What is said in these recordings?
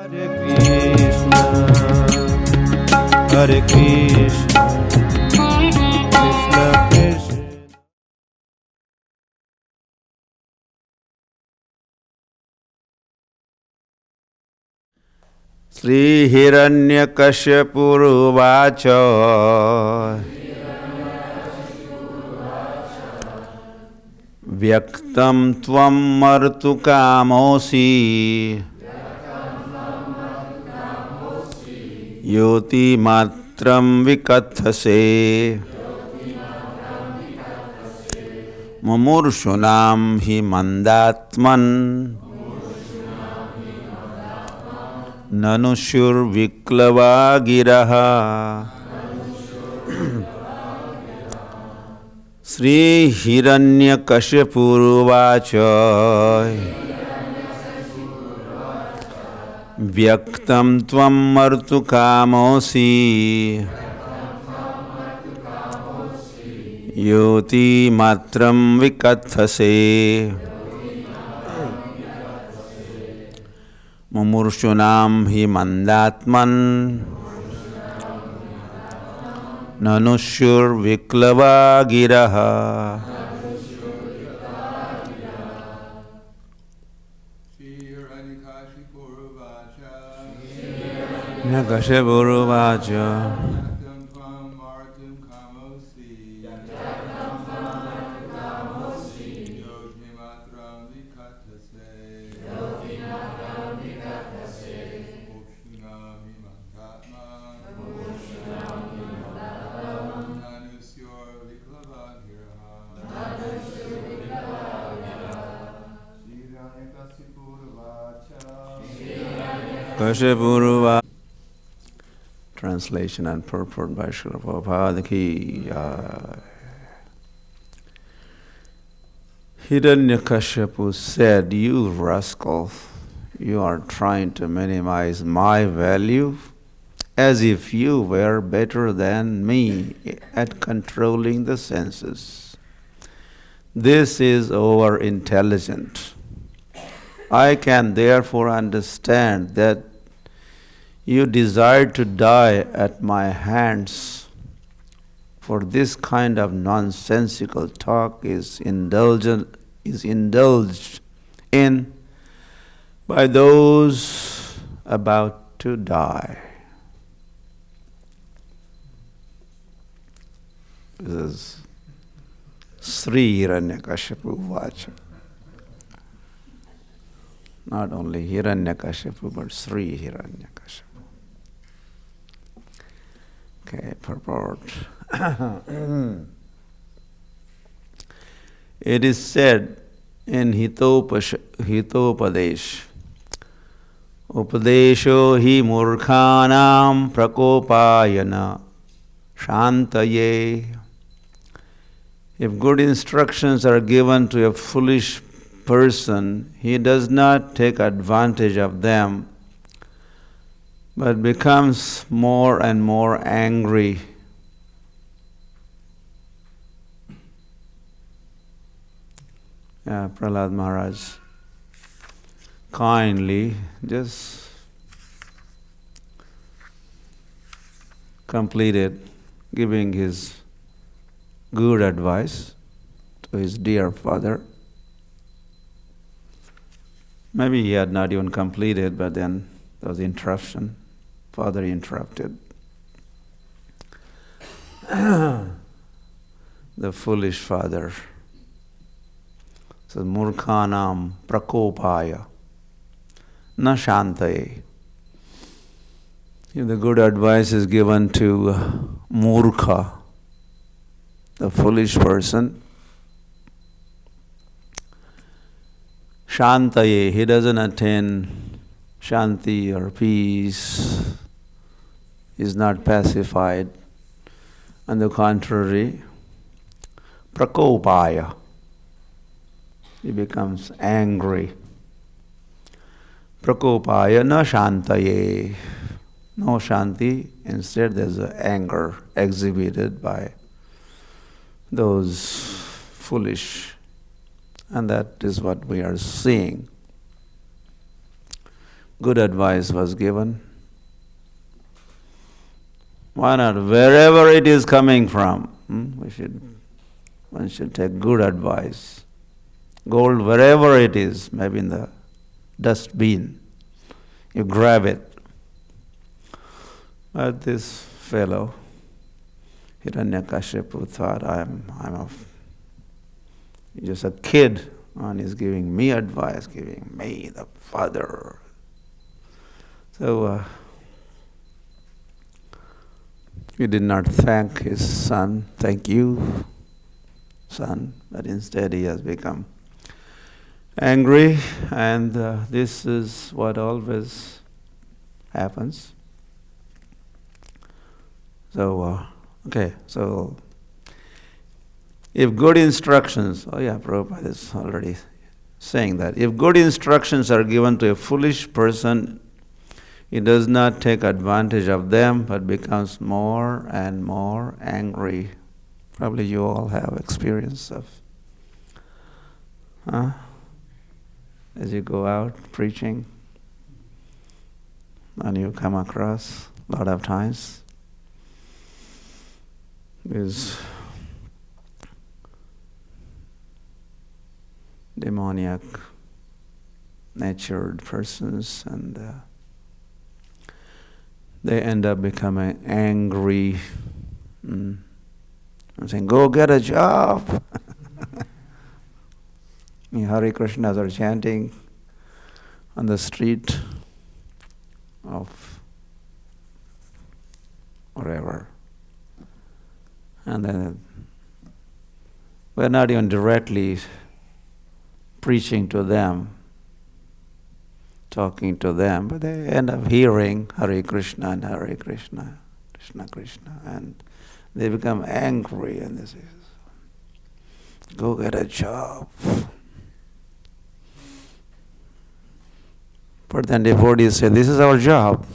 Hare Krishna, Krishna Krishna. Sri Hiranyakashipuruvacha Vyaktam tvam martu kamosi Yoti matram vikathase Mumurshunam hi mandatman Nanushur viklava giraha Sri Hiranyakashipuruvacha Vyaktam tvam martu kamosi Yoti matram vikathase Mumurshunam hi mandatman Nanushur viklava giraha Nakashipuruvacha Kashipuruvacha. Translation and purport by Srila Prabhupada ki jai. Hiranyakashipu said, "You rascal, you are trying to minimize my value as if you were better than me at controlling the senses. This is over-intelligent. I can therefore understand that you desire to die at my hands, for this kind of nonsensical talk is indulged in by those about to die." This is Sri Hiranyakashipu Vacha. Not only Hiranyakashipu, but Sri Hiranyakashipu. Okay, purport. It is said in Hitopadesh, Upadesho hi murkhanam prakopayana shantaye. If good instructions are given to a foolish person, he does not take advantage of them, but becomes more and more angry. Prahlad Maharaj kindly just completed giving his good advice to his dear father. Maybe he had not even completed, but then there was interruption. Father interrupted. The foolish father. So murkhanam prakopaya na shantaye. If the good advice is given to murkha, the foolish person, shantaye, he doesn't attain shanti or peace, is not pacified. On the contrary, prakopaya, he becomes angry. Prakopaya na shantaye, no shanti, instead there's anger exhibited by those foolish, and that is what we are seeing. good advice was given. Why not? Wherever it is coming from, one should take good advice. Gold, wherever it is, maybe in the dustbin, you grab it. But this fellow, Hiranyakashipu, thought, he's just a kid, and he's giving me advice, giving me, the father. So he did not thank his son. Thank you, son. But instead he has become angry, and this is what always happens. So, so if good instructions, Prabhupada is already saying that, if good instructions are given to a foolish person, he does not take advantage of them, but becomes more and more angry. Probably you all have experience of, as you go out preaching, and you come across a lot of times these demoniac natured persons, and they end up becoming angry. I'm saying, go get a job. Hare Krishnas are chanting on the street of wherever. And then we're not even directly preaching to them, talking to them, but they end up hearing Hare Krishna and Hare Krishna, Krishna Krishna, and they become angry and they say, go get a job. But then devotees say, this is our job.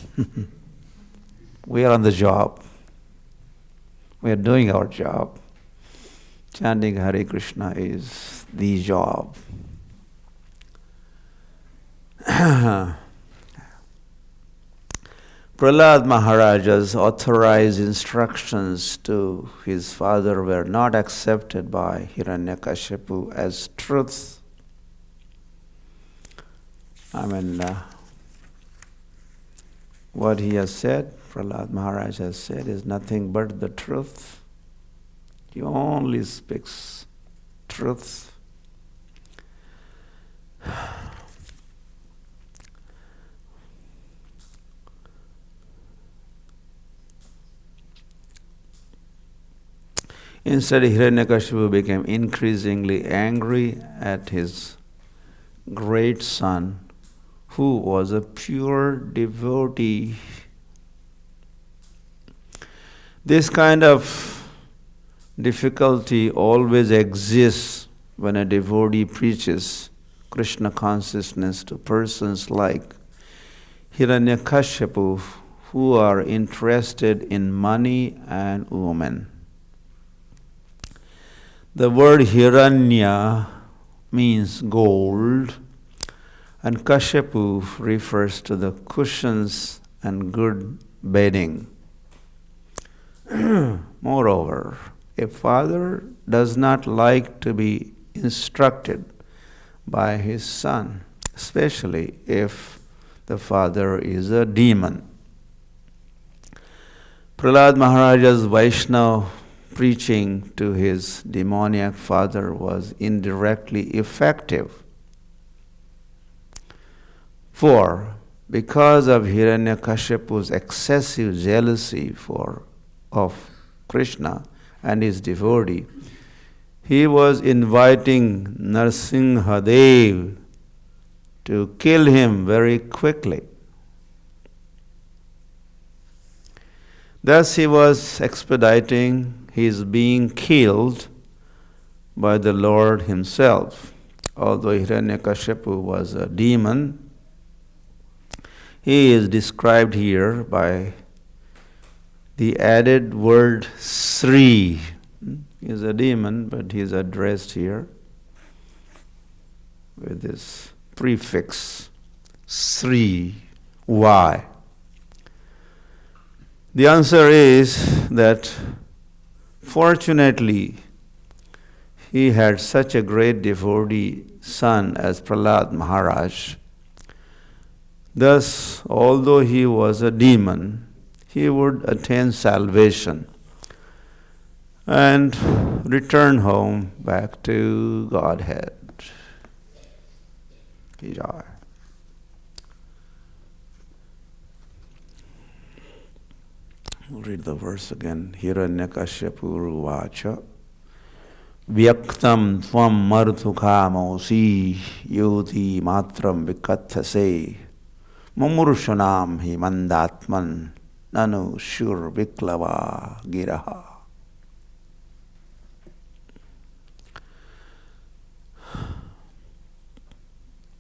We are on the job. We are doing our job. Chanting Hare Krishna is the job. Prahlad Maharaja's authorized instructions to his father were not accepted by Hiranyakashipu as truth. What he has said, Prahlad Maharaj has said, is nothing but the truth. He only speaks truth. Instead, Hiranyakashipu became increasingly angry at his great son, who was a pure devotee. This kind of difficulty always exists when a devotee preaches Krishna consciousness to persons like Hiranyakashipu, who are interested in money and women. The word Hiranya means gold, and Kashipu refers to the cushions and good bedding. Moreover, a father does not like to be instructed by his son, especially if the father is a demon. Prahlad Maharaja's Vaishnava preaching to his demoniac father was indirectly effective. For because of Hiranyakashipu's excessive jealousy of Krishna and his devotee, he was inviting Narsimhadev to kill him very quickly. Thus he was expediting his being killed by the Lord himself. Although Hiranyakashipu was a demon, he is described here by the added word Sri. He is a demon, but he is addressed here with this prefix Sri. Why? The answer is that fortunately he had such a great devotee son as Prahlad Maharaj. Thus, although he was a demon, he would attain salvation and return home back to Godhead. Jai. We'll read the verse again. Hiranyakashipu uvacha Vyaktam tvam marthukamosi yoti matram vikathase mumurshunam hi mandatman nanu shur viklava giraha.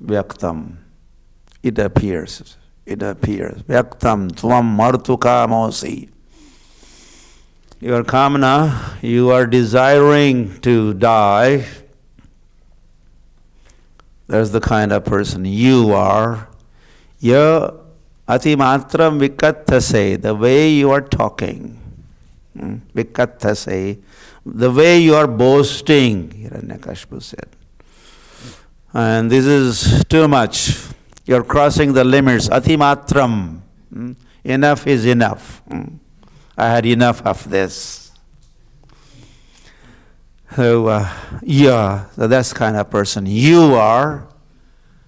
Vyaktam, it appears. Vyaktam tvam marthukamosi. Your kamana, you are desiring to die. That's the kind of person you are. Ya atimatram vikathase, the way you are talking. Vikathase, the way you are boasting, Hiranyakashipu said. And this is too much. You're crossing the limits. Atimatram. Enough is enough. I had enough of this. So, so that's the kind of person you are.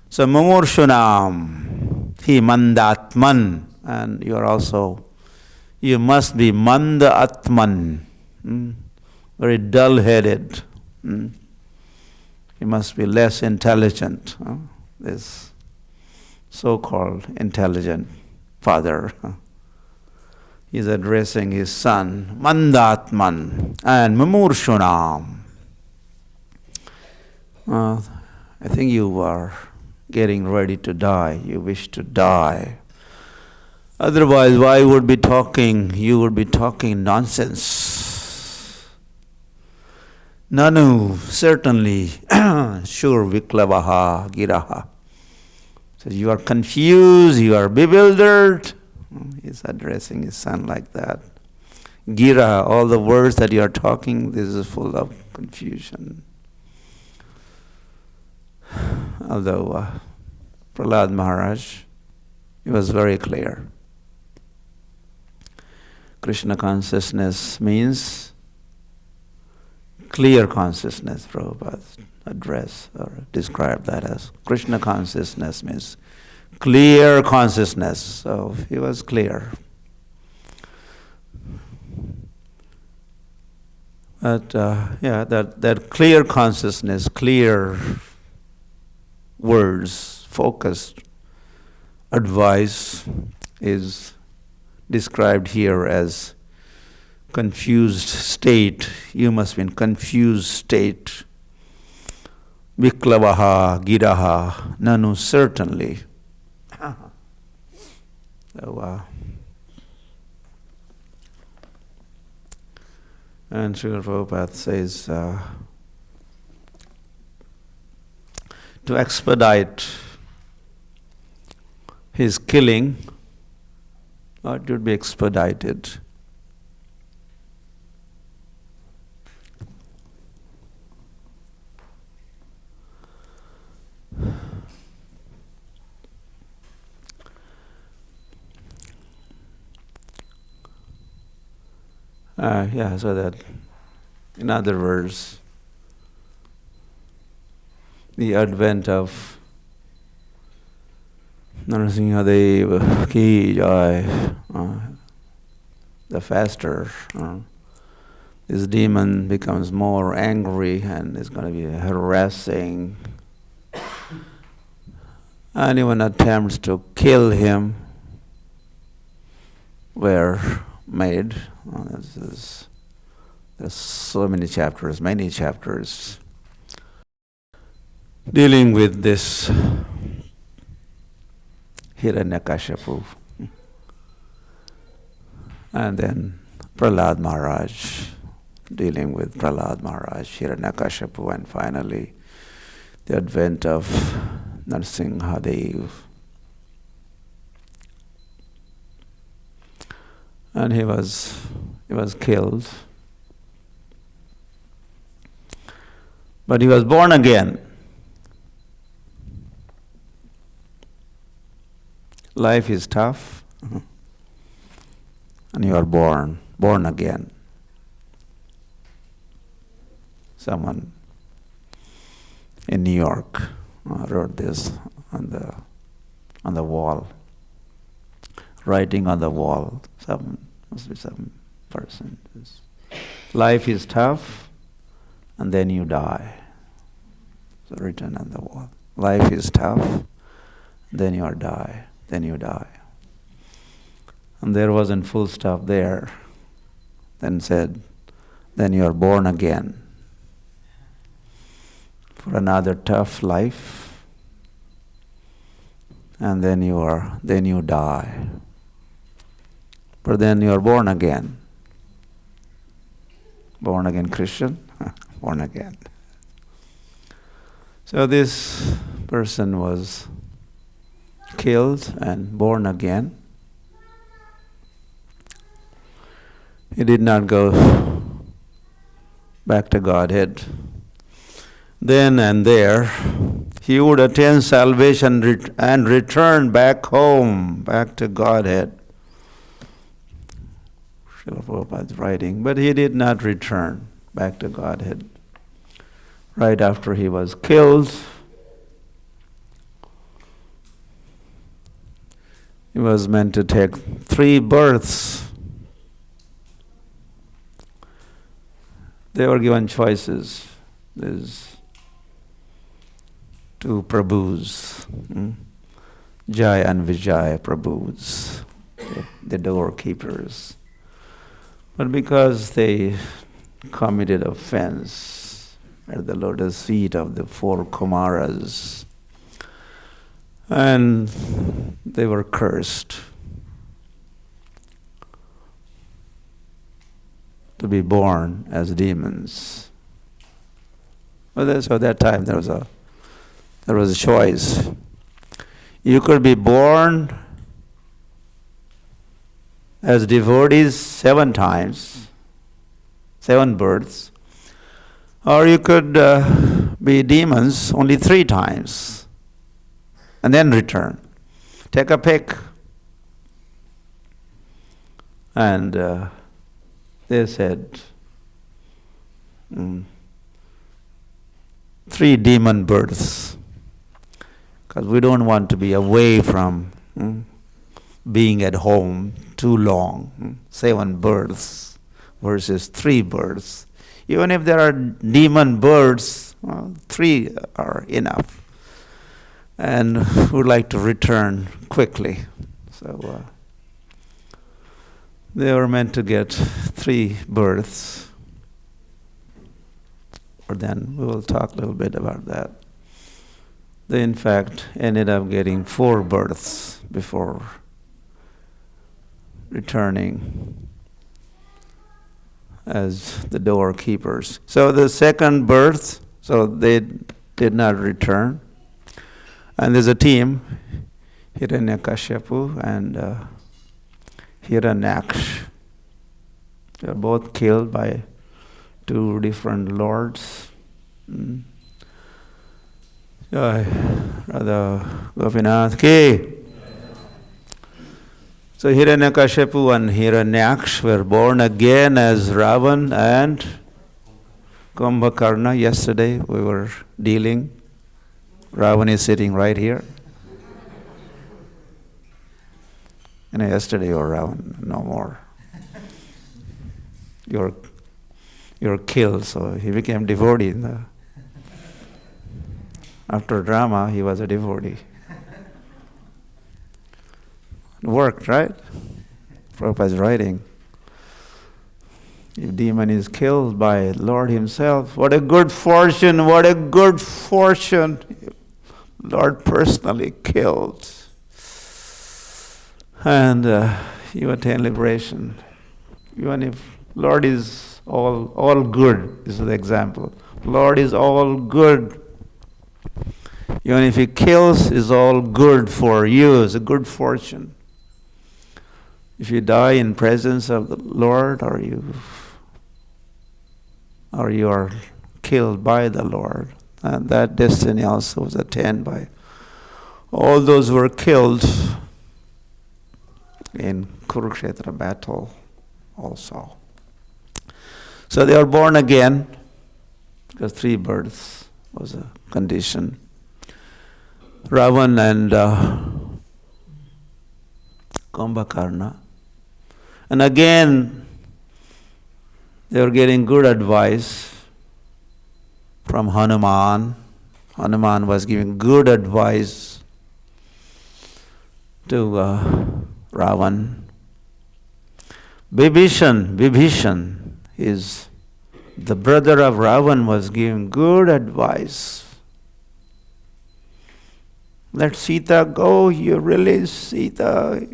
So, mumurshunam, he mandatman, and you are also, you must be manda atman, very dull-headed. You must be less intelligent. This so-called intelligent father. He's addressing his son, Mandatman and Mumurshunam. I think you are getting ready to die. You wish to die. Otherwise, why would be talking? You would be talking nonsense. Nanu, certainly, sure viklavaha giraha. So you are confused, you are bewildered. He's addressing his son like that. Gira, all the words that you are talking, this is full of confusion. Although Prahlad Maharaj, he was very clear. Krishna consciousness means clear consciousness. Prabhupada address or describe that as Krishna consciousness means clear consciousness. So he was clear. But that clear consciousness, clear words, focused advice is described here as confused state. You must be in confused state. Viklavaha giraha nanu, certainly. So, and Srila Prabhupada says to expedite his killing, or it would be expedited. So that, in other words, the advent of Narasimhadev ki jai, the faster this demon becomes more angry and is going to be harassing. Anyone attempts to kill him were made. There's so many chapters dealing with this Hiranyakashipu. And then Prahlad Maharaj, dealing with Prahlad Maharaj, Hiranyakashipu, and finally the advent of Narasimhadev. And he was killed. But he was born again. Life is tough, and you are born again. Someone in New York wrote this on the wall, writing on the wall. Must be some person. Life is tough, and then you die. So written on the wall. Life is tough, then you die. Then you die. And there wasn't full stop there. Then said, then you are born again for another tough life, and then you die. But then you are born again. Born again Christian, born again. So this person was killed and born again. He did not go back to Godhead. Then and there, he would attain salvation and return back home, back to Godhead. Srila Prabhupada's writing, but he did not return back to Godhead. Right after he was killed, he was meant to take 3 births. They were given choices. There's 2 Prabhus, Jai and Vijay Prabhus, the doorkeepers. But because they committed offense at the lotus feet of the 4 Kumaras, and they were cursed to be born as demons. So at that time there was a choice. You could be born as devotees 7 times, 7 births, or you could be demons only 3 times and then return. Take a pick. And they said 3 demon births, because we don't want to be away from being at home too long. 7 births versus 3 births. Even if there are demon births, 3 are enough. And would like to return quickly. So they were meant to get 3 births. Or then we will talk a little bit about that. They in fact ended up getting 4 births before returning as the doorkeepers. So the second birth, so they did not return. And there's a team, Hiranyakashipu and Hiranyaksh. They were both killed by 2 different lords. Radha Gopinath ki. So Hiranyakashipu and Hiranyaksh were born again as Ravan and Kumbhakarna. Yesterday we were dealing. Ravan is sitting right here. Yesterday you were Ravan, no more. You're killed, so he became devotee. After drama, he was a devotee. It worked, right? Prabhupada's writing. If demon is killed by Lord himself, what a good fortune, what a good fortune. Lord personally killed. And you attain liberation. Even if Lord is all good, this is the example. Lord is all good. Even if he kills, is all good for you. It's a good fortune. If you die in presence of the Lord, or you are killed by the Lord, and that destiny also was attained by all those who were killed in Kurukshetra battle also. So they are born again, because 3 births was a condition. Ravan and Kumbhakarna. And again, they were getting good advice from Hanuman. Hanuman was giving good advice to Ravan. Vibhishan is the brother of Ravan, was giving good advice. Let Sita go, you release Sita.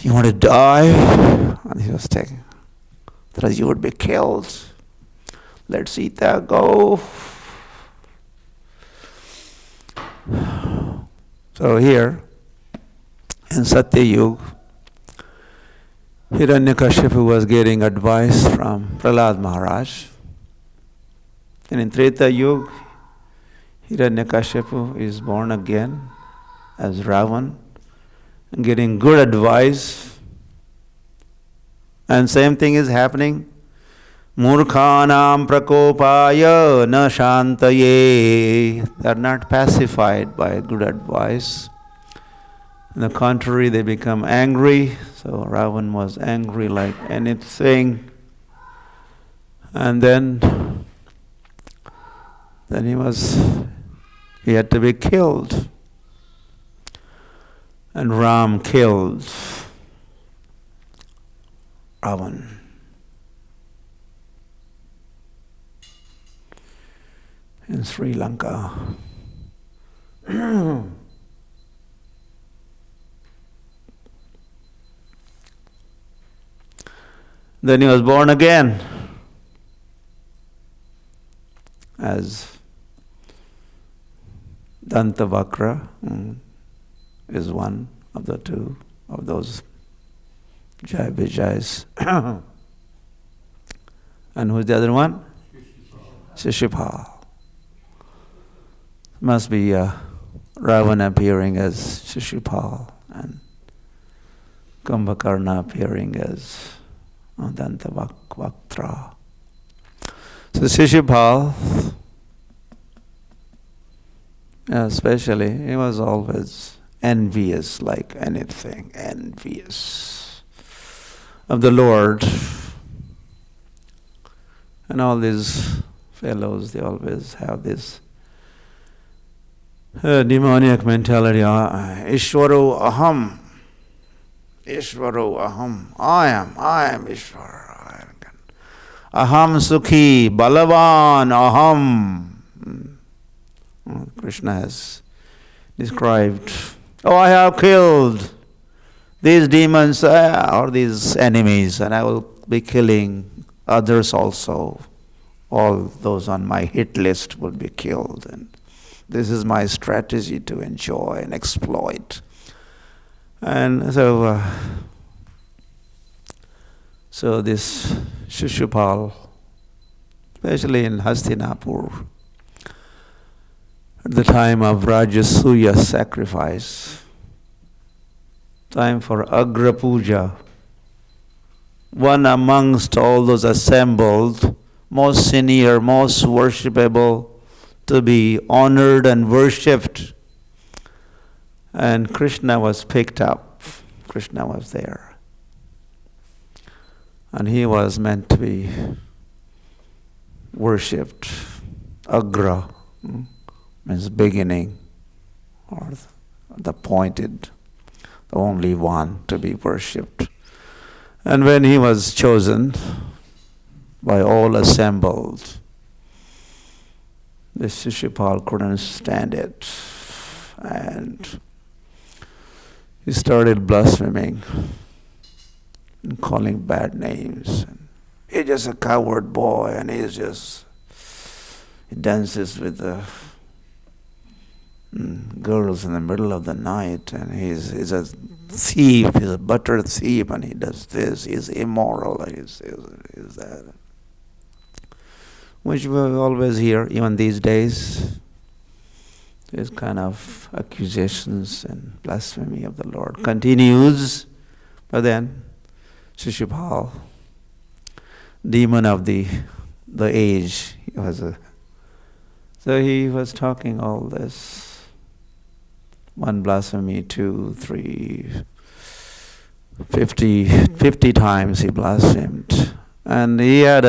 You want to die? And he was taking, that you would be killed. Let Sita go. So here, in Satya Yuga, Hiranyakashipu was getting advice from Prahlad Maharaj. And in Treta Yuga, Hiranyakashipu is born again as Ravan, and getting good advice. And same thing is happening. Murkhanam prakopaya na shantaye. They are not pacified by good advice. On the contrary, they become angry. So Ravan was angry like anything. And then he had to be killed. And Ram killed Ravan. In Sri Lanka. Then he was born again as Dantavakra, is one of the 2 of those Jai Vijayas. And who's the other one? Shishupal. Must be Ravan appearing as Shishupal and Kumbhakarna appearing as Dantavaktra. So Shishupal, especially, he was always envious like anything, envious of the Lord. And all these fellows, they always have this demoniac mentality. Ishvaro aham. Ishvaro aham. I am Ishvara. Aham sukhi, balavan aham. Krishna has described, I have killed these demons or these enemies, and I will be killing others also. All those on my hit list will be killed. And this is my strategy to enjoy and exploit. And so this Shishupal, especially in Hastinapur, at the time of Rajasuya sacrifice, time for Agra Puja, one amongst all those assembled, most senior, most worshipable, to be honored and worshipped. And Krishna was picked up. Krishna was there. And he was meant to be worshipped. Agra means beginning, or the appointed, the only one to be worshipped. And when he was chosen by all assembled, this Shishupal couldn't stand it, and he started blaspheming and calling bad names. He's just a coward boy, and he dances with the girls in the middle of the night, and he's a thief, he's a butter thief, and he does this, he's immoral, he's that. Which we always hear, even these days, this kind of accusations and blasphemy of the Lord continues. But then, Shishupal, demon of the age, so he was talking all this. One blasphemy, 2, 3, 50 times he blasphemed. And he had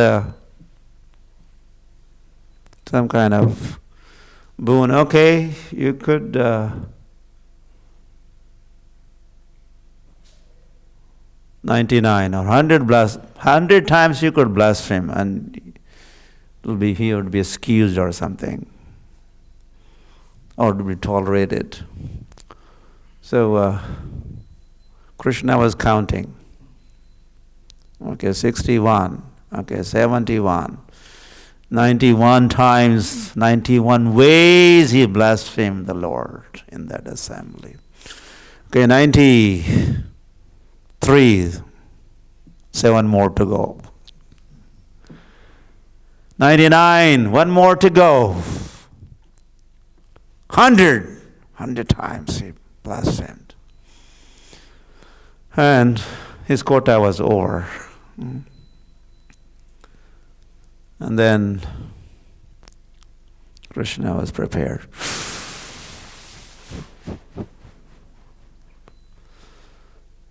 some kind of boon. Okay, you could 99 or 100 times you could blaspheme, and he would be excused or something, or to be tolerated. So Krishna was counting. Okay, 61. Okay, 71. 91 times, 91 ways he blasphemed the Lord in that assembly. Okay, 93. 7 more to go. 99, 1 more to go. 100 times he blasphemed. And his quota was over. And then Krishna was prepared.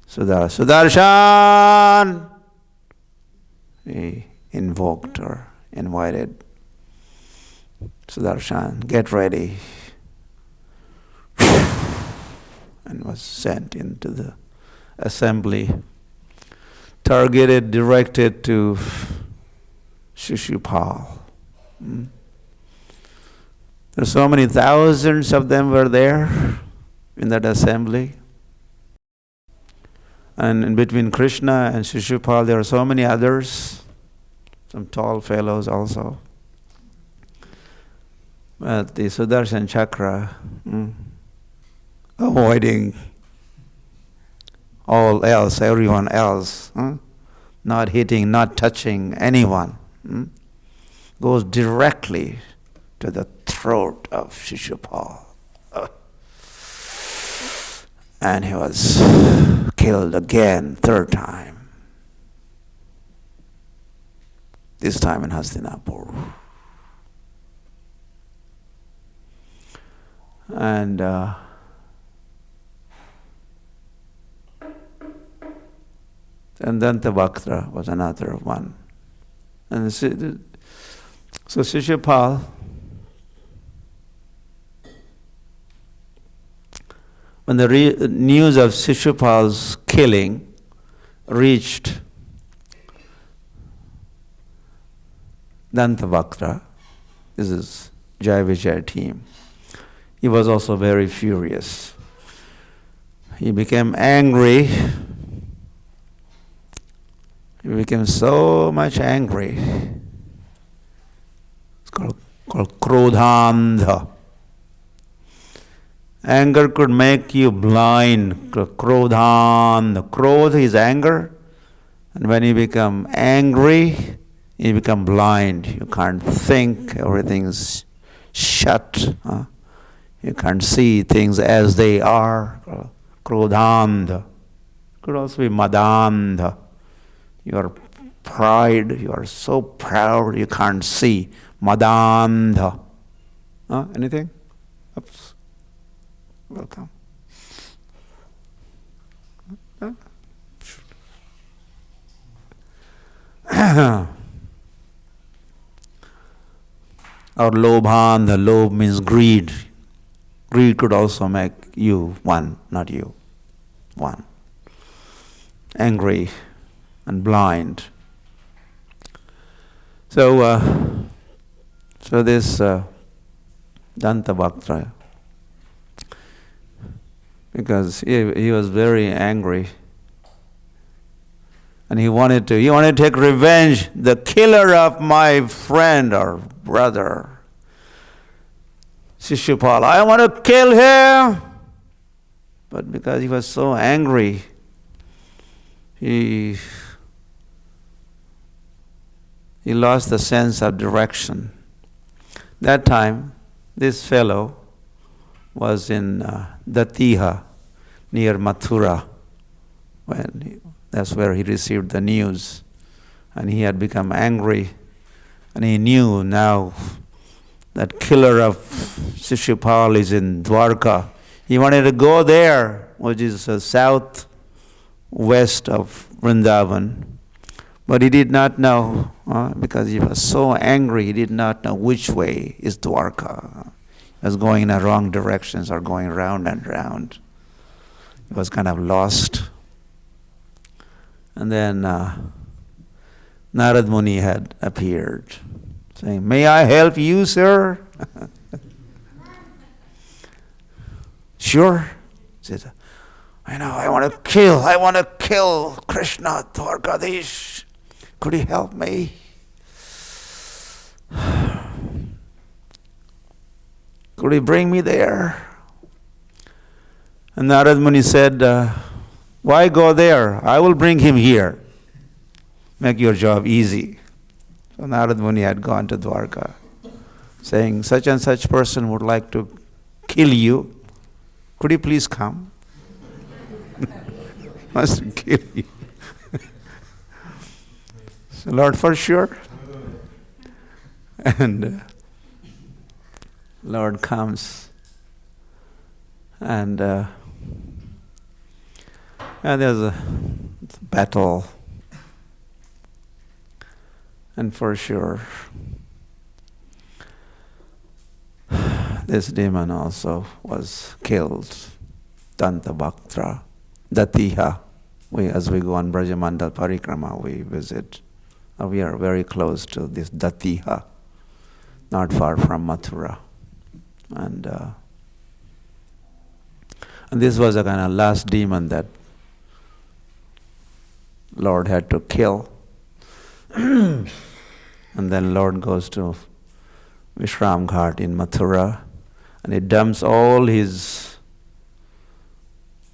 Sudarshan! He invoked or invited Sudarshan, get ready. And was sent into the assembly, targeted, directed to Shishupal. There's so many thousands of them were there in that assembly. And in between Krishna and Shishupal, there are so many others, some tall fellows also. But the Sudarshan Chakra, avoiding all else, everyone else, not hitting, not touching anyone, goes directly to the throat of Shishupal. And he was killed again, 3rd time. This time in Hastinapur. And Dantavaktra was another one. And so Shishupal, when the news of Shishupal's killing reached Dantavaktra, this is Jai Vijay team, he was also very furious. He became angry. He became so much angry. It's called Krodhandha. Anger could make you blind. Krodhandha. Krodh is anger. And when you become angry, you become blind. You can't think. Everything's shut. You can't see things as they are. Krodhandha. Could also be Madandha. Your pride, you are so proud you can't see. Madandha. Anything? Oops. Welcome. Or Lobhandha. Lob means greed. Greed could also make you one, not you. One. Angry and blind. So this Dantavaktra, because he was very angry, and he wanted to take revenge. The killer of my friend or brother. Shishupal, I want to kill him. But because he was so angry, he lost the sense of direction. That time, this fellow was in Datiha, near Mathura, that's where he received the news. And he had become angry, and he knew now that killer of Shishupal is in Dwarka. He wanted to go there, which is southwest of Vrindavan. But he did not know, because he was so angry, he did not know which way is Dwarka. He was going in the wrong directions or going round and round. He was kind of lost. And then Narad Muni had appeared, saying, "May I help you, sir?" "Sure." He said, "I know, I want to kill Krishna, Radhadesh. Could you help me?" "Could you bring me there?" And Narad Muni said, "Why go there? I will bring him here. Make your job easy." So Narad Muni had gone to Dwarka, saying, "Such and such person would like to kill you. Could you please come?" Wants to kill you. So Lord, for sure. And Lord comes, and there's a battle. And for sure, this demon also was killed. Dantabhaktra, Datiha. As we go on Brajamandal Parikrama, we visit. We are very close to this Datiha, not far from Mathura. And this was a kind of last demon that Lord had to kill. And then Lord goes to Vishram Ghat in Mathura, and he dumps all his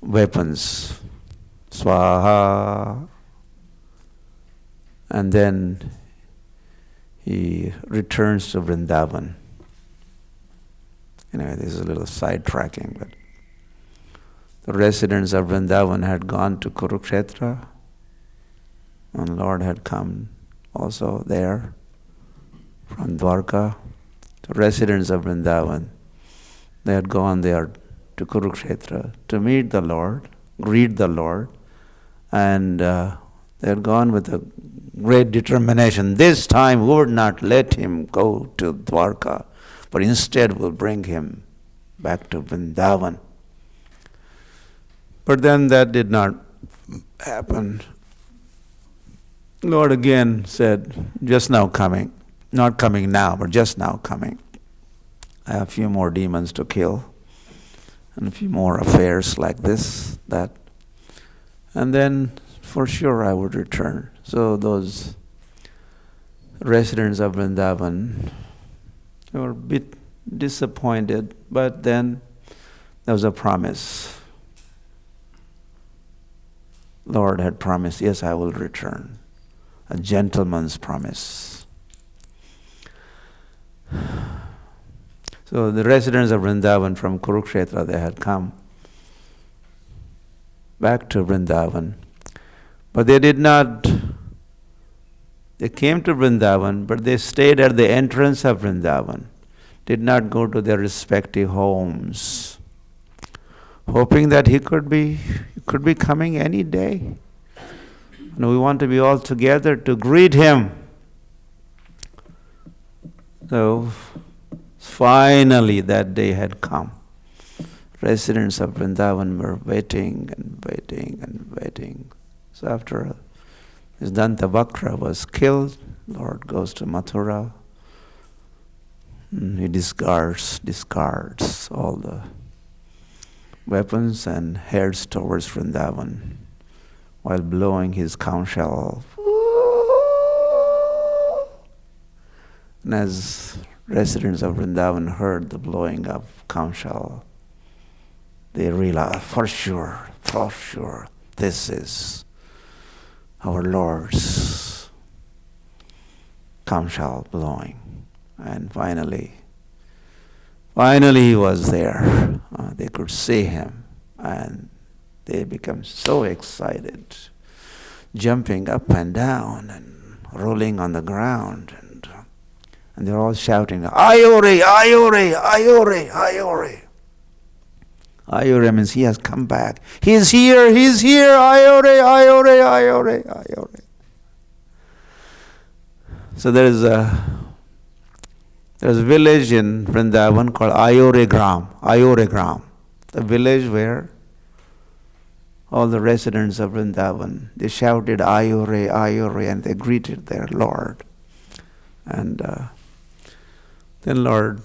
weapons, Swaha, and then he returns to Vrindavan. Anyway, this is a little sidetracking, but the residents of Vrindavan had gone to Kurukshetra, and Lord had come also there from Dwarka. The residents of Vrindavan, they had gone there to Kurukshetra to meet the Lord, greet the Lord, and they had gone with a great determination. This time we would not let him go to Dwarka, but instead we'll bring him back to Vrindavan. But then that did not happen. Lord again said, "Just now coming. Not coming now, but just now coming. I have a few more demons to kill, and a few more affairs like this, that. And then for sure I would return." So those residents of Vrindavan were a bit disappointed, but then there was a promise. Lord had promised, "Yes, I will return." A gentleman's promise. So the residents of Vrindavan from Kurukshetra, they had come back to Vrindavan. But they came to Vrindavan, but they stayed at the entrance of Vrindavan, did not go to their respective homes, hoping that he could be coming any day. And we want to be all together to greet him. So finally that day had come. Residents of Vrindavan were waiting and waiting and waiting. So after this Dantabhakra was killed, Lord goes to Mathura. He discards all the weapons and heads towards Vrindavan while blowing his conch shell. And as residents of Vrindavan heard the blowing of conch shell, they realized, for sure, this is our Lord's conch shell blowing. And finally he was there. They could see him, and they became so excited, jumping up and down and rolling on the ground, and they're all shouting, Ayore, Ayore, Ayore, Ayore. Ayore means he has come back. He's here, Ayore, Ayore, Ayore, Ayore. So there's a village in Vrindavan called Ayore Gram, the village where all the residents of Vrindavan, they shouted Ayore, Ayore, and they greeted their Lord. And then Lord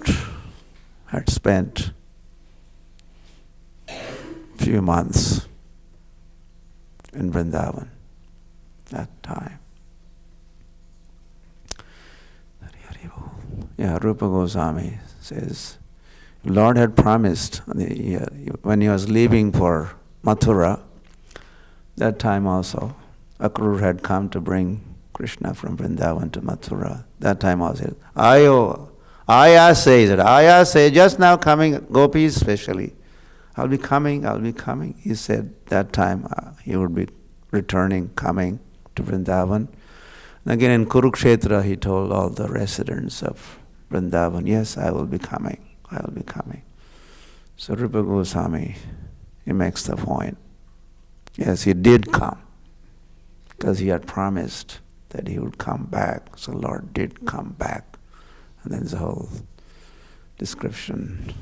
had spent few months in Vrindavan that time. Yeah, Rupa Goswami says, Lord had promised when he was leaving for Mathura, that time also, Akrur had come to bring Krishna from Vrindavan to Mathura. That time also, Ayase, just now coming, gopis especially. I'll be coming. He said that time he would be coming to Vrindavan. And again in Kurukshetra, he told all the residents of Vrindavan, yes, I will be coming. So Rupa Goswami, he makes the point. Yes, he did come, because he had promised that he would come back. So Lord did come back. And then there's a whole description.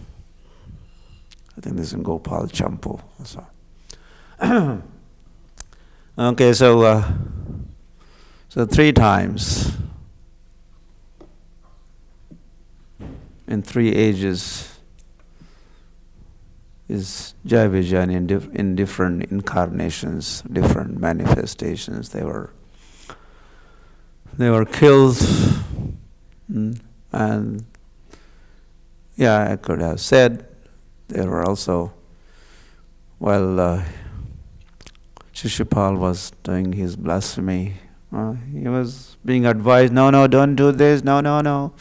I think this is in Gopal Champu also. Okay, so 3 times in 3 ages is Jai Vijay in different incarnations, different manifestations. They were killed, and I could have said they were also, while Shishupal was doing his blasphemy, he was being advised, no, don't do this, no.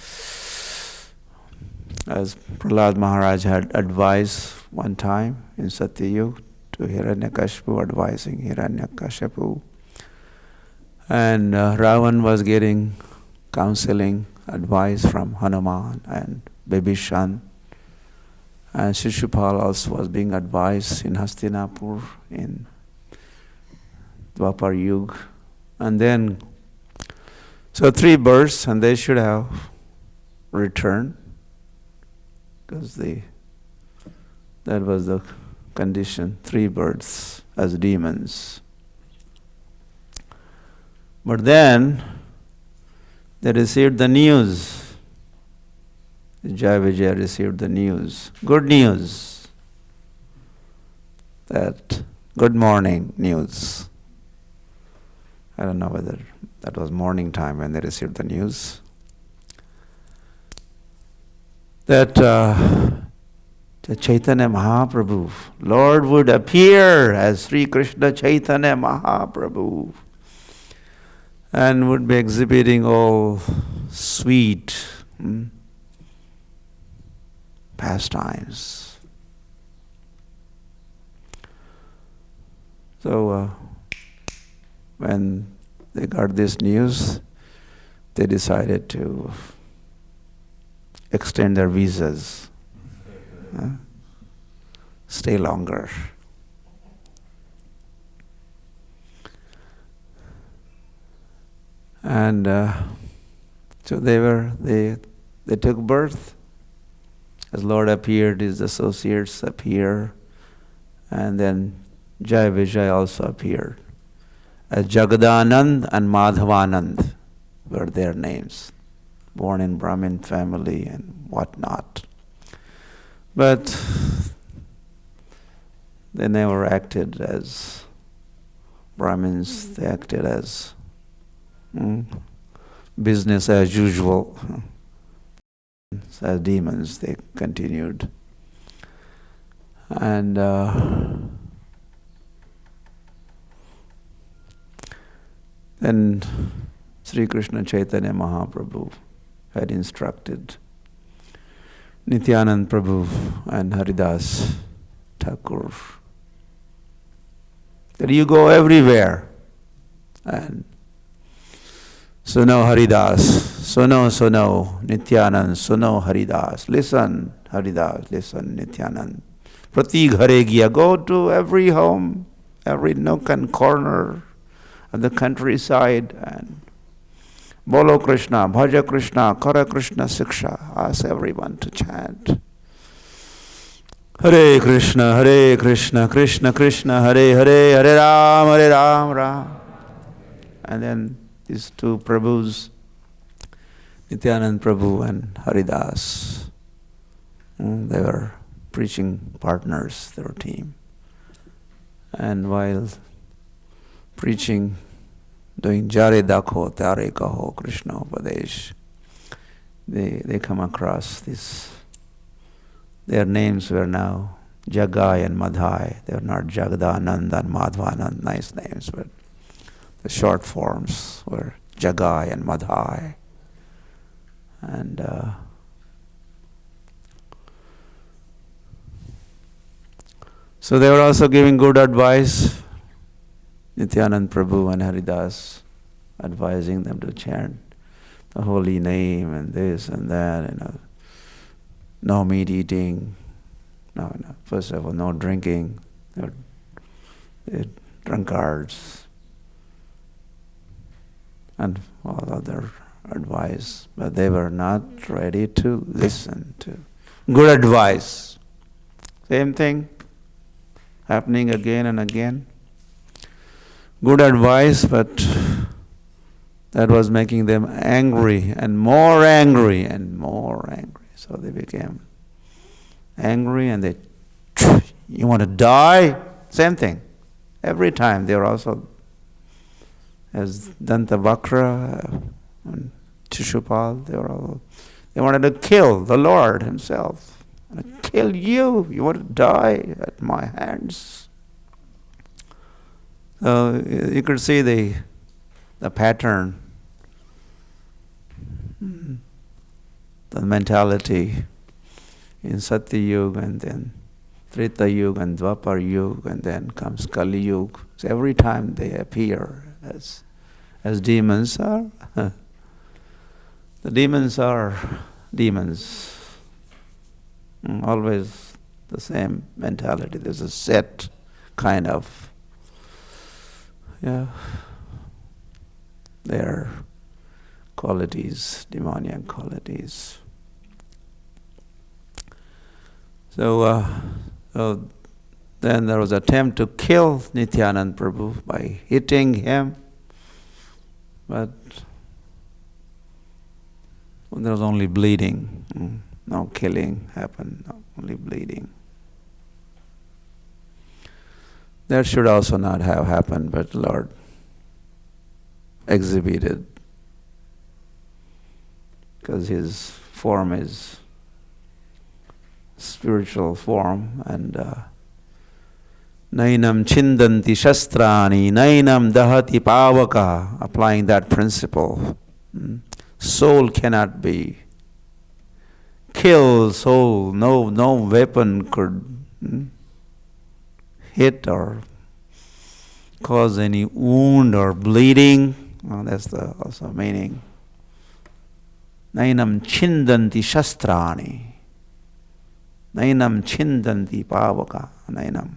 As Prahlad Maharaj had advised one time in Satyayug to Hiranyakashipu, advising Hiranyakashipu. And Ravan was getting counseling, advice from Hanuman and Bibhishan. And Shishupal also was being advised in Hastinapur, in Dwapar Yug. And then, so 3 births, and they should have returned, because that was the condition, 3 births as demons. But then they received the news. Jai Vijay received the news, good news, that good morning news. I don't know whether that was morning time when they received the news, that the Chaitanya Mahaprabhu, Lord would appear as Sri Krishna Chaitanya Mahaprabhu and would be exhibiting all sweet pastimes. So when they got this news, they decided to extend their visas, stay longer. And so they took birth. As Lord appeared, his associates appear, and then Jai Vijay also appeared. As Jagadanand and Madhavanand were their names, born in Brahmin family and whatnot. But they never acted as Brahmins, they acted as business as usual. as demons, they continued. And then Sri Krishna Chaitanya Mahaprabhu had instructed Nityanand Prabhu and Haridas Thakur that you go everywhere and Suno Haridas, Suno, Nityanand, Suno Haridas, listen Haridas, listen Nityanand. Prati Ghare Gya, go to every home, every nook and corner of the countryside and Bolo Krishna, Bhaja Krishna, Kara Krishna Siksha, ask everyone to chant. Hare Krishna, Krishna Krishna, Hare Hare, Hare Ram, Ram. And then these two Prabhus, Nityanand Prabhu and Haridas, they were preaching partners, their team. And while preaching, doing Jare Dakho, Tare Kaho, Krishna Upadesh, they come across this. Their names were now Jagai and Madhai. They were not Jagdanand and Madhvanand, nice names, but the short forms were Jagai and Madhai. And so they were also giving good advice. Nityanand Prabhu and Haridas advising them to chant the holy name and this and that, no meat eating, no, first of all, no drinking, they're drunkards, and all other advice, but they were not ready to listen to good advice. Same thing happening again and again. Good advice, but that was making them angry and more angry and more angry. So they became angry and you want to die? Same thing. Every time they were also, as Dantavakra and Shishupal, they wanted to kill the Lord himself. I want to kill you. You want to die at my hands. So you could see the pattern, the mentality in Satya Yuga, and then Treta Yuga and Dwapar Yuga, and then comes Kali Yuga. So every time they appear as demons are, the demons are demons. Always the same mentality. There's a set kind of their qualities, demoniac qualities. So then there was an attempt to kill Nityanand Prabhu by hitting him, but there was only bleeding. No killing happened, only bleeding. That should also not have happened, but the Lord exhibited, because his form is spiritual form, and Nainam chindanti shastrani, nainam dahati pavaka, applying that principle. Soul cannot be killed, soul, no weapon could hit or cause any wound or bleeding. Well, that's the also meaning. Nainam chindanti shastrani. Nainam chindanti pavaka. Nainam.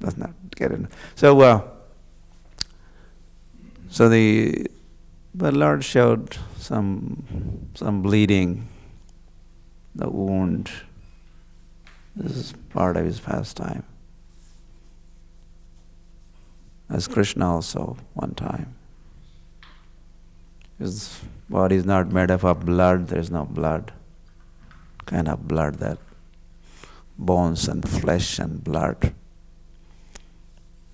Does not get it. So the Lord showed some bleeding, the wound. This is part of his pastime. As Krishna also one time. His body is not made up of blood, there is no blood. Kind of blood, that bones and flesh and blood.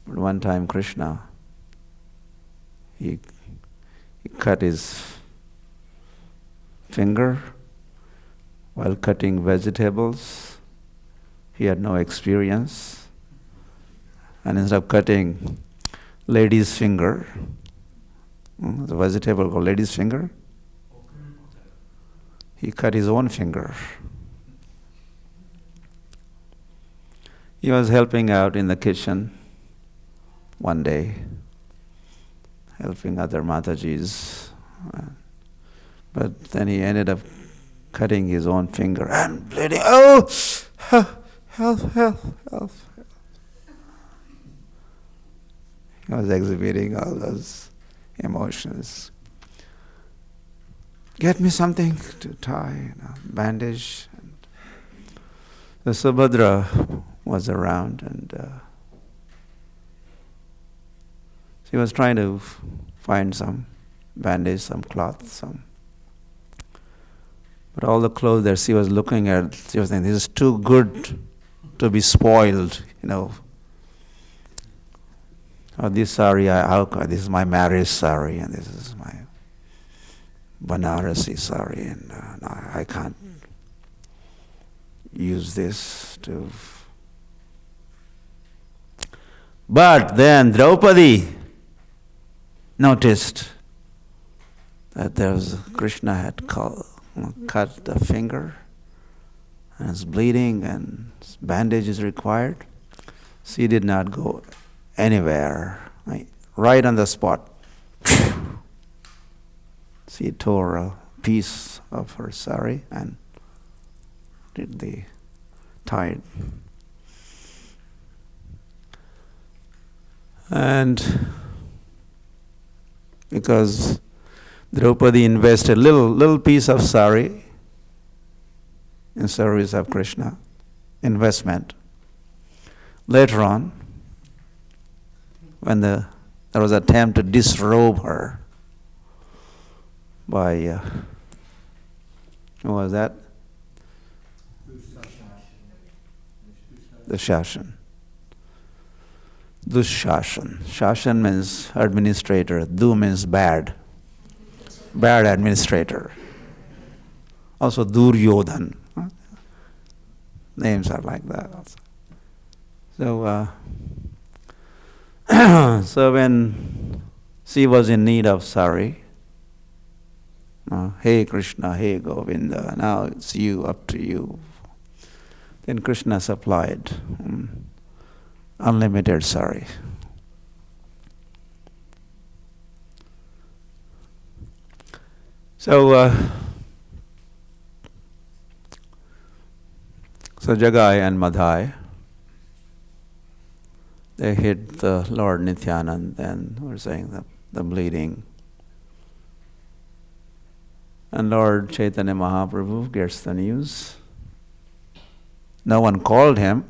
But one time Krishna, he cut his finger while cutting vegetables. He had no experience. And instead of cutting lady's finger, the vegetable called lady's finger, he cut his own finger. He was helping out in the kitchen one day, helping other Matajis. But then he ended up cutting his own finger and bleeding. Oh! Help. He was exhibiting all those emotions. Get me something to tie, bandage. The Subhadra was around, and she was trying to find some bandage, some cloth, but all the clothes that she was looking at, she was thinking, this is too good to be spoiled, Oh, this sari, this is my marriage sari, and this is my Banarasi sari, and I can't use this to... But then Draupadi noticed that Krishna had cut the finger, and it's bleeding, and bandage is required. She did not go anywhere. Right on the spot, she tore a piece of her sari and did the tied. And because Draupadi invested little piece of sari in service of Krishna, investment. Later on, when there was an attempt to disrobe her by, who was that? The Shashan. Dushashan. Shashan means administrator. Du means bad. Bad administrator. Also Duryodhan. Names are like that also. So, so when she was in need of sari, hey Krishna, hey Govinda, now it's you, up to you. Then Krishna supplied unlimited sari. So Jagai and Madhai, they hit the Lord Nityanand, and we're saying the bleeding. And Lord Chaitanya Mahaprabhu gets the news. No one called him.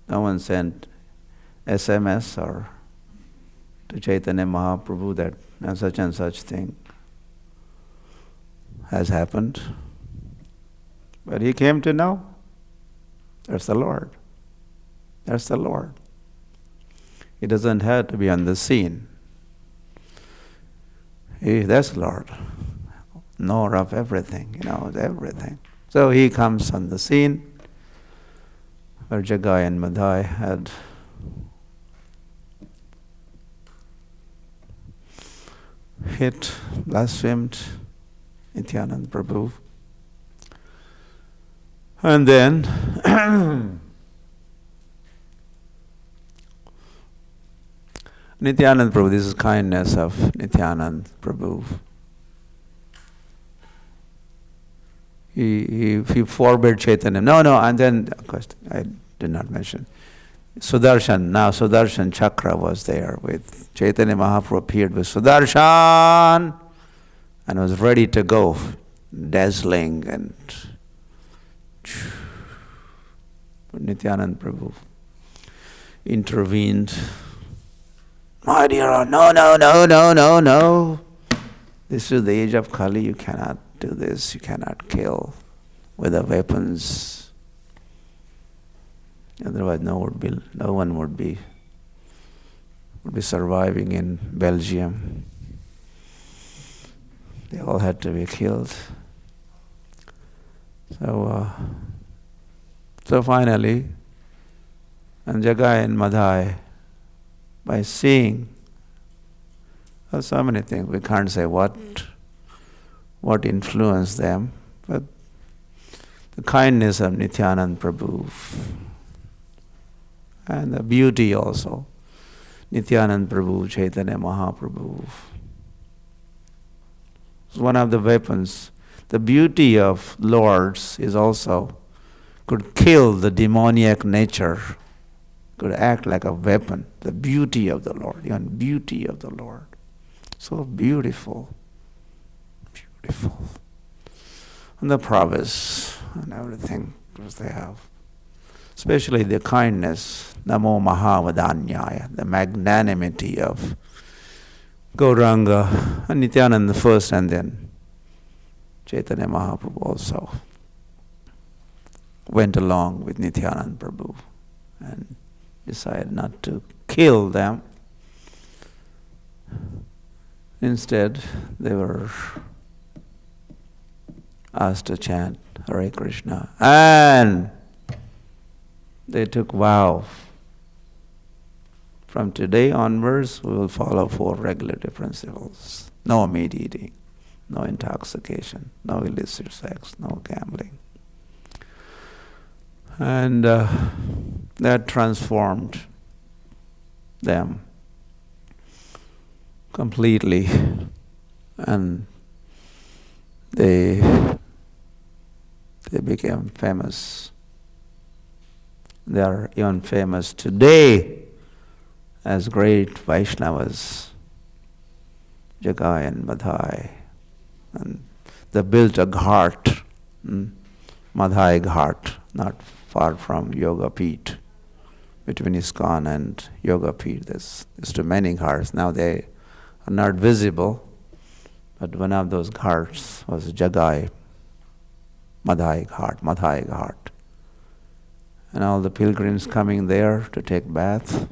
No one sent SMS or to Chaitanya Mahaprabhu that and such thing has happened. But he came to know. There's the Lord. There's the Lord. He doesn't have to be on the scene. That's Lord. Knower of everything, He knows everything. So he comes on the scene where Jagai and Madhai had hit, blasphemed Nityanand Prabhu. And then Nityanand Prabhu, this is kindness of Nityanand Prabhu. He forbade Chaitanya. No, and then, of course, I did not mention. Sudarshan Chakra was there with Chaitanya Mahaprabhu appeared with Sudarshan and was ready to go, dazzling, and but Nityanand Prabhu intervened. My dear, no. This is the age of Kali. You cannot do this. You cannot kill with the weapons. Otherwise, no one would be surviving in Belgium. They all had to be killed. So finally, and Jagai and Madhai, by seeing so many things, we can't say what influenced them, but the kindness of Nityananda Prabhu and the beauty also, Nityananda Prabhu, Chaitanya Mahaprabhu. One of the weapons. The beauty of lords is also could kill the demoniac nature, could act like a weapon. The beauty of the Lord, the beauty of the Lord. So beautiful, beautiful. And the prowess and everything because they have. Especially the kindness, Namo Mahavadanyaya, the magnanimity of Gauranga and Nityananda first and then Chaitanya Mahaprabhu also went along with Nityananda Prabhu and decided not to kill them. Instead, they were asked to chant Hare Krishna, and they took vow. From today onwards, we will follow 4 regulative principles. No meat eating, no intoxication, no illicit sex, no gambling. And that transformed them completely, and they became famous. They are even famous today as great Vaishnavas, Jagai and Madhai. And they built a ghat, Madhai Ghat, not far from Yoga Peeth. Between ISKCON and Yoga Peeth, there's too many ghats. Now they are not visible, but one of those ghats was Jagai Madhai Ghat. And all the pilgrims coming there to take bath,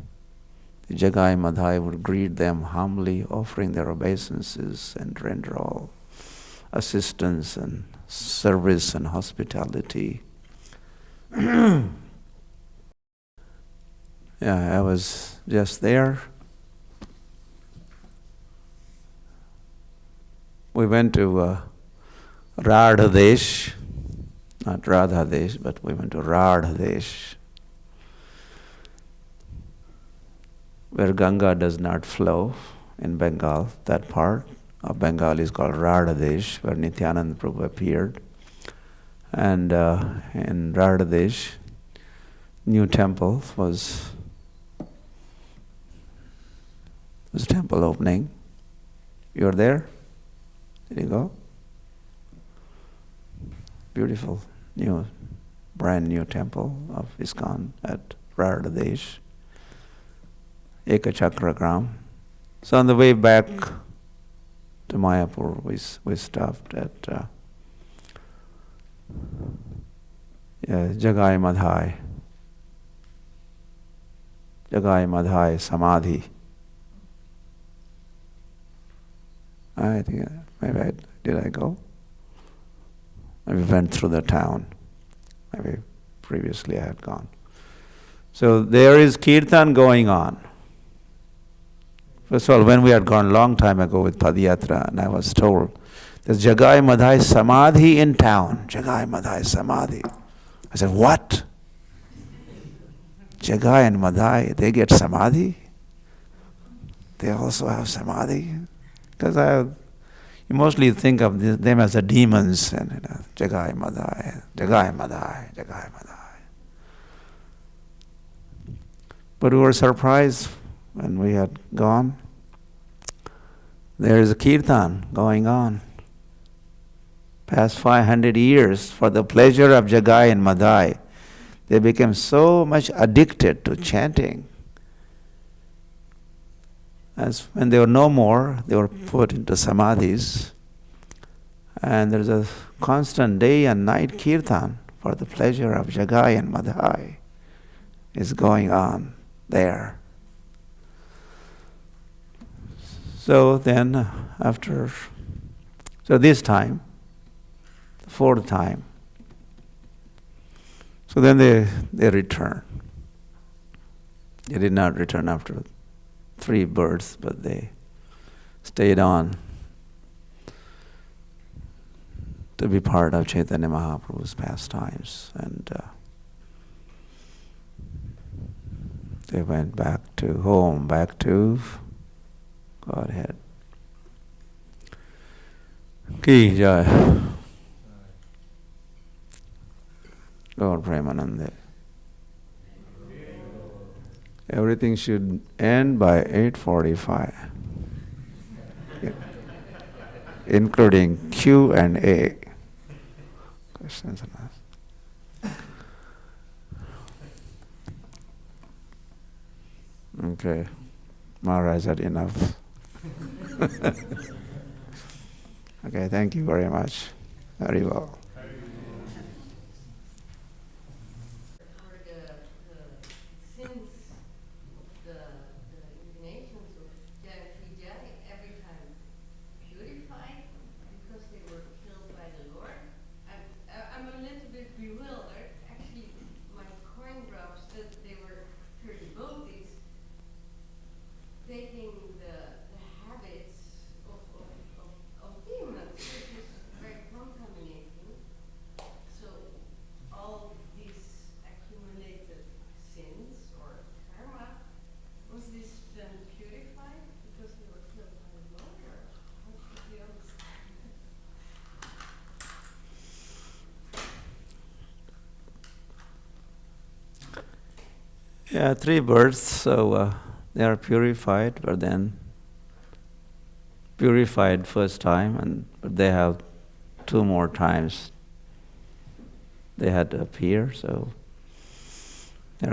the Jagai Madhai would greet them humbly, offering their obeisances and render all assistance and service and hospitality. I was just there. We went to Radhadesh, not Radhadesh, but we went to Radhadesh, where Ganga does not flow in Bengal. That part of Bengal is called Radhadesh, where Nityananda Prabhu appeared. And in Radhadesh, new temple was temple opening. You were there? Did you go? Beautiful, brand new temple of ISKCON at Radhadesh, Ekachakra Gram. So on the way back to Mayapur, we stopped at Jagai Madhai Samadhi. I think did I go? Maybe went through the town. Maybe previously I had gone. So there is kirtan going on. First of all, when we had gone long time ago with Padayatra, and I was told, there's Jagai Madhai Samadhi in town. Jagai Madhai Samadhi. I said, what? Jagai and Madhai, they get Samadhi? They also have Samadhi? Because you mostly think of them as the demons, and Jagai Madhai, Jagai Madhai, Jagai Madhai. But we were surprised when we had gone. There is a kirtan going on. Past 500 years, for the pleasure of Jagai and Madhai, they became so much addicted to chanting. As when they were no more, they were put into samadhis. And there's a constant day and night kirtan for the pleasure of Jagai and Madhai is going on there. So then, after So this time, the fourth time. So then they return. They did not return after 3 births, but they stayed on to be part of Chaitanya Mahaprabhu's pastimes. And they went back to home, back to Godhead. Ki Jai. Gaur Premanande. Everything should end by 8:45, including Q&A. Questions and answers. Okay, Maharaj had enough. Okay, thank you very much. Very well. Yeah, 3 births, so they are purified, but then purified first time, but they have 2 more times they had to appear, so they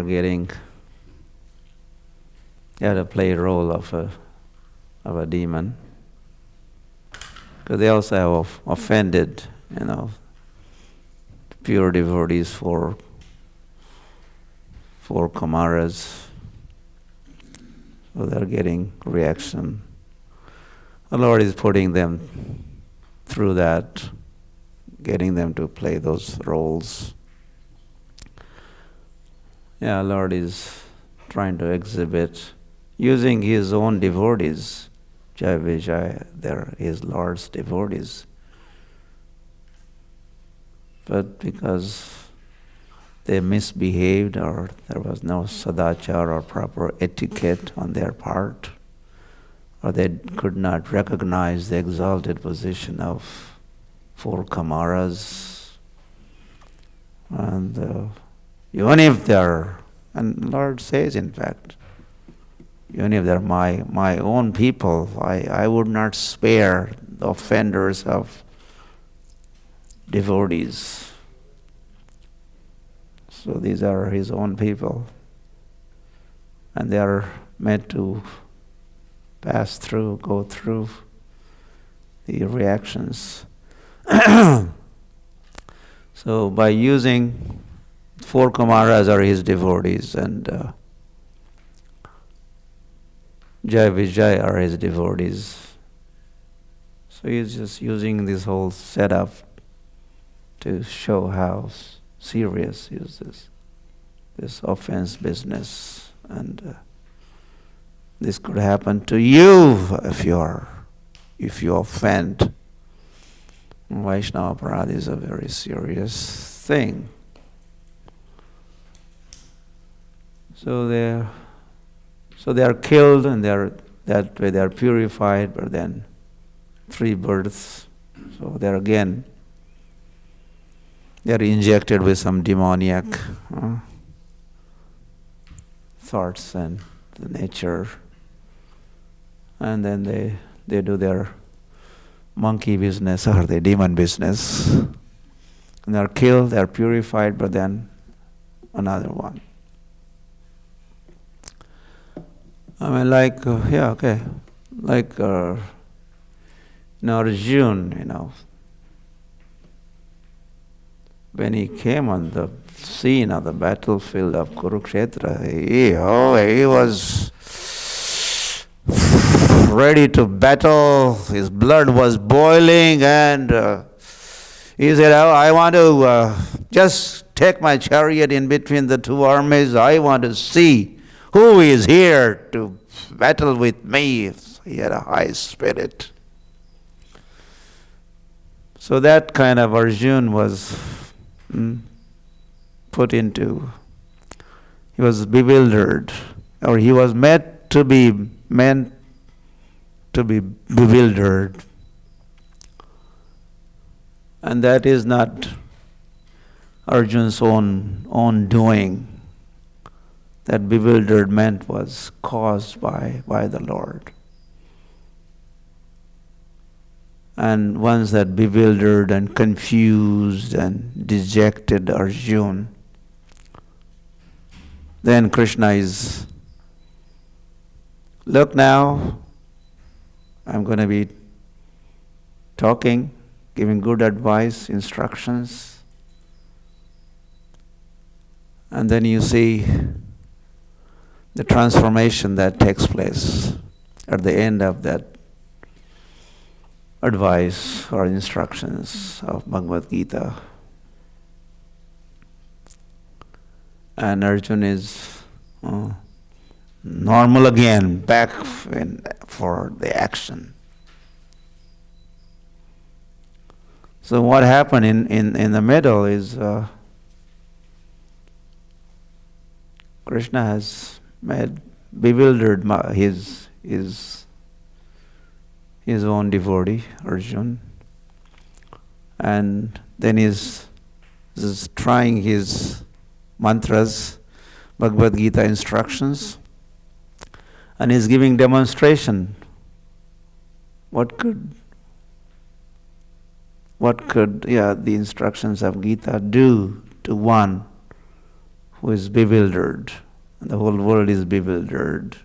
had to play a role of a demon, because they also have offended, pure devotees for Kumaras, so they're getting reaction. The Lord is putting them through that, getting them to play those roles. Yeah, Lord is trying to exhibit, using His own devotees. Jai Vijay, they're His Lord's devotees. But because they misbehaved, or there was no sadachar or proper etiquette on their part, or they could not recognize the exalted position of 4 Kamaras. And even if they're, and Lord says in fact, even if they're my own people, I would not spare the offenders of devotees. So these are His own people, and they are meant to go through the reactions. So by using 4 Kumaras are His devotees, and Jai Vijay are His devotees. So He's just using this whole setup to show how serious is this offense business, and this could happen to you if you offend. Vaishnava aparadha is a very serious thing. So they are killed, and that way they are purified, but then 3 births. So they are injected with some demoniac thoughts and the nature, and then they do their monkey business or the demon business, and they are killed, they are purified, but then another one. I mean, like Arjuna, when he came on the scene of the battlefield of Kurukshetra, he was ready to battle. His blood was boiling, and he said, "Oh, I want to just take my chariot in between the two armies. I want to see who is here to battle with me." He had a high spirit. So that kind of Arjun was put into, he was bewildered, or he was meant to be bewildered. And that is not Arjun's own doing. That bewilderment was caused by the Lord. And once that bewildered and confused and dejected Arjun, then Krishna is, look now, I'm going to be talking, giving good advice, instructions. And then you see the transformation that takes place at the end of that advice or instructions of Bhagavad Gita. And Arjun is normal again, back for the action. So what happened in the middle is Krishna has bewildered his own devotee, Arjun, and then he's trying his mantras, Bhagavad Gita instructions, and he's giving demonstration. What could the instructions of Gita do to one who is bewildered? And the whole world is bewildered,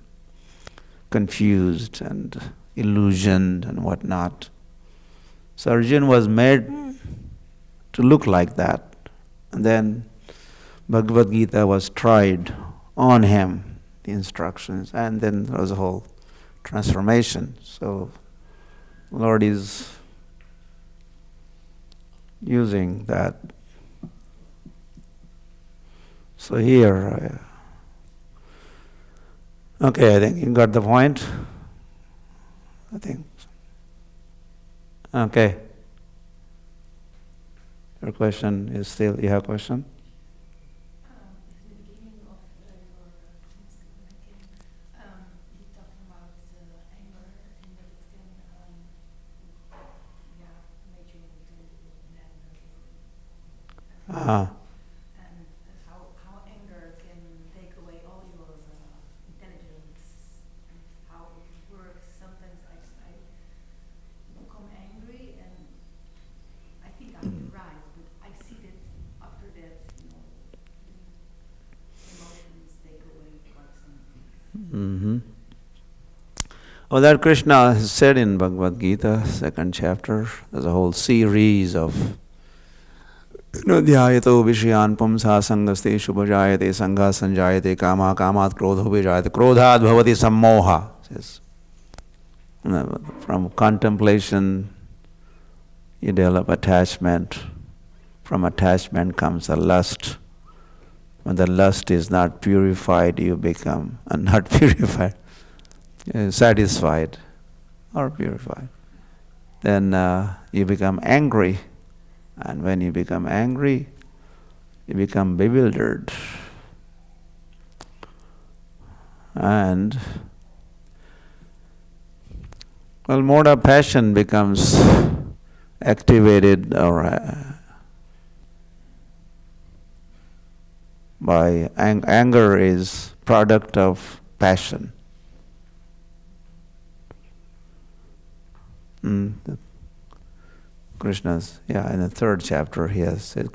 confused, and illusioned, and whatnot. So Arjun was made to look like that. And then Bhagavad Gita was tried on him, the instructions, and then there was a whole transformation. So Lord is using that. So here, okay, I think you got the point. I think. Okay. Your question is still, you have a question? At the beginning of your explanation, you talked about anger and that it can make you into madness. And how anger can take away all your intelligence, and how it works. Sometimes I become angry and I think I'm right, but I see that after that, the emotions take away quite something. Well, that Krishna has said in Bhagavad Gita, 2nd chapter, there's a whole series of dhyayato vishayan pumsa sangaste shubhajayate sangha sanjayate kama kamat krodho vijayate krodhat bhavati sammoha. Says, from contemplation you develop attachment. From attachment comes a lust. When the lust is not purified, you become not purified, satisfied or purified. Then you become angry. And when you become angry, you become bewildered. And, well, mode of passion becomes activated or by anger is product of passion. Krishna's, in the 3rd chapter he has said,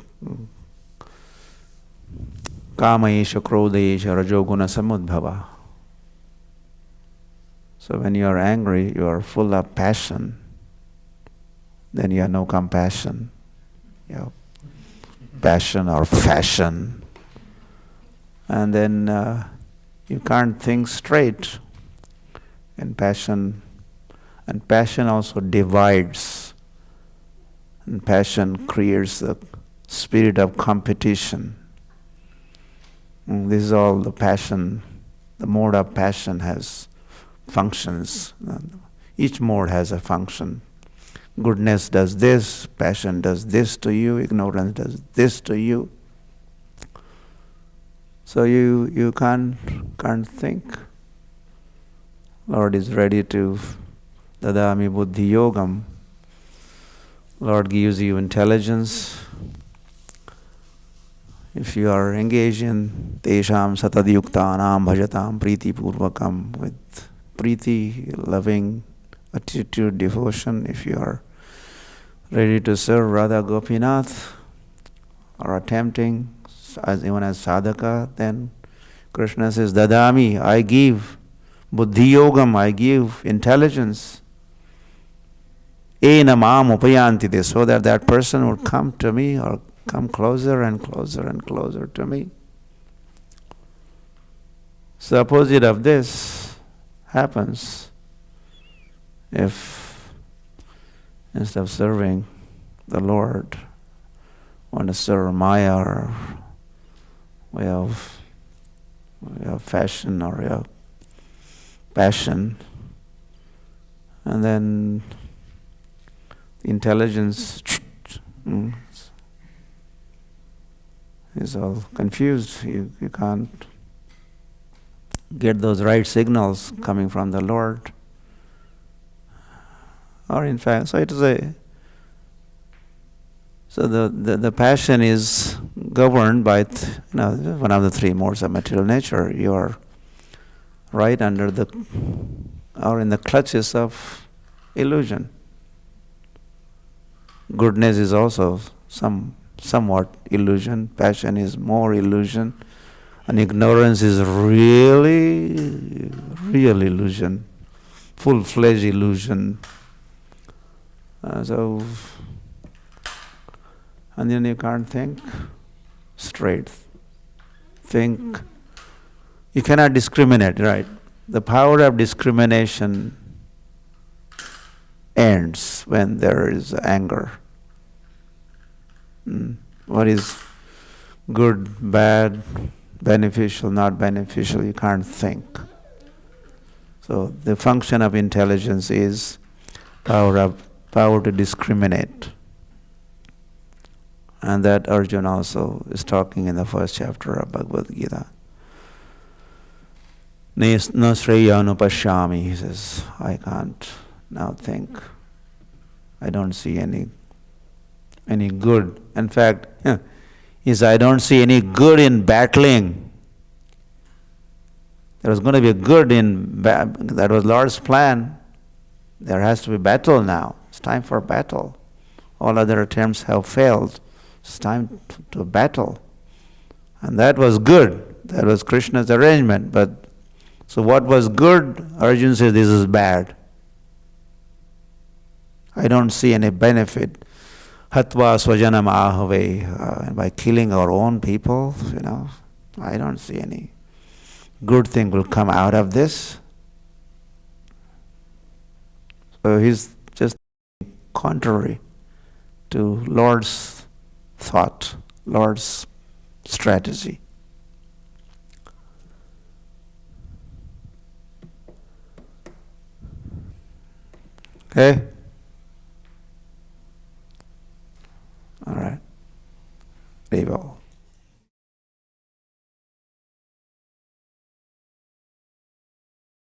Kamaesha krodesha rajoguna samudbhava. So when you are angry, you are full of passion. Then you have no compassion. You have passion or fashion. And then you can't think straight. In passion, And passion also divides. And passion creates the spirit of competition. And this is all the passion. The mode of passion has functions. Each mode has a function. Goodness does this, passion does this to you, ignorance does this to you. So you can't think. Lord is ready to dadami buddhi yogam. Lord gives you intelligence. If you are engaged in tesham satadiyuktanam bhajatam priti purvakam, with priti, loving attitude, devotion, if you are ready to serve Radha Gopinath or attempting even as sadhaka, then Krishna says, Dadami, I give buddhi yogam, I give intelligence. Ena mam upayantite, so that person would come to me or come closer and closer and closer to me. So the opposite of this happens if instead of serving the Lord, want to serve Maya or way of fashion or way of passion, and then intelligence is all confused. You can't get those right signals coming from the Lord. Or in fact, so it is so the passion is governed by one of the three modes of material nature. You are right under or in the clutches of illusion. Goodness is also somewhat illusion. Passion is more illusion. And ignorance is really real illusion. Full-fledged illusion. And then you can't think straight. You cannot discriminate, right? The power of discrimination ends when there is anger. What is good, bad, beneficial, not beneficial, you can't think. So the function of intelligence is power to discriminate. And that Arjuna also is talking in the first chapter of Bhagavad Gita. No sreya anupashyami, he says, I can't now think. I don't see any good. In fact, he says, I don't see any good in battling. There was going to be a good that was Lord's plan. There has to be battle now. It's time for battle. All other attempts have failed. It's time to battle. And that was good. That was Krishna's arrangement. But so what was good, Arjuna says, this is bad. I don't see any benefit. Hatva swajanam ahave, by killing our own people, I don't see any good thing will come out of this. So he's just contrary to Lord's thought, Lord's strategy. Okay?